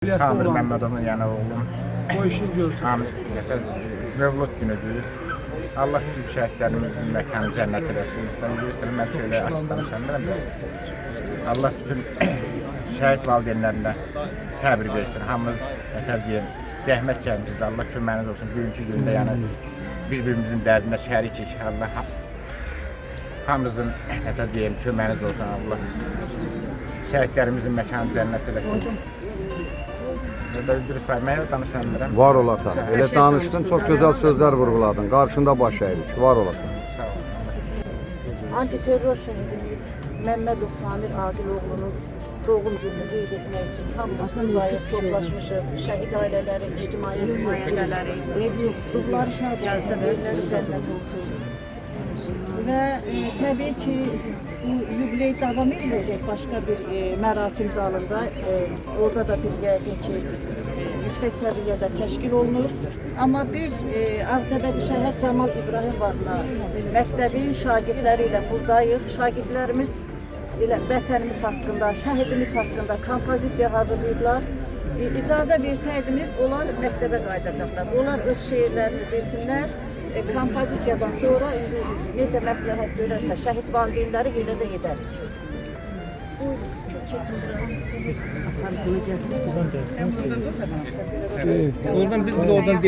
Samir Məmmədovun yəni oğlum. O işi görsün. Mövlud günüdür. Allah bütün şəhidlərimizin məkanı cənnət eləsin. Ben bilirsin, mən şöyle açıq danışanlarım. Allah bütün şəhid valideynlərinə səbir versin. Hamımız deyim, rəhmət çəkmişiz. Allah köməyiniz olsun. Bugünkü gündə yəni bir-birimizin dərdinə şərik Allah hamımızın deyim, köməyiniz olsun. Allah şəhidlərimizin məkanı cənnət eləsin. Var olatan. Elə danışdın, çox gözəl sözlər vurguladın. Qarşında baş əyirik. Var olasın. Antiterror şəhidimiz Məmmədov Samir Adiloğlu'nun doğum gününü qeyd etmək üçün hamımız buradayıq, toplaşmışıq. Şəhid ailələri, ictimai nümayəndələri, ruhları şad olsun, evləri cənnət olsun. Və təbii ki, bu yubiley davam ediləcək başqa bir mərasim zalında. Orada da bir yəqin ki, yüksək səviyyədə təşkil olunur. Amma biz Ağcabədi Şəhər Camal İbrahim adına məktəbin şagirdləri ilə buradayıq. Şagirdlərimiz elə vətənimiz haqqında, şəhidimiz haqqında kompozisiya hazırlayıblar. İcazə versəydiniz, onlar məktəbə qayıdacaqlar. Onlar öz şeirlərini bilsinlər. Kompozisiyadan sonra necə məsləhət görərsə, şəhid valideynləri yerə də edərik. Oradan biz de oradan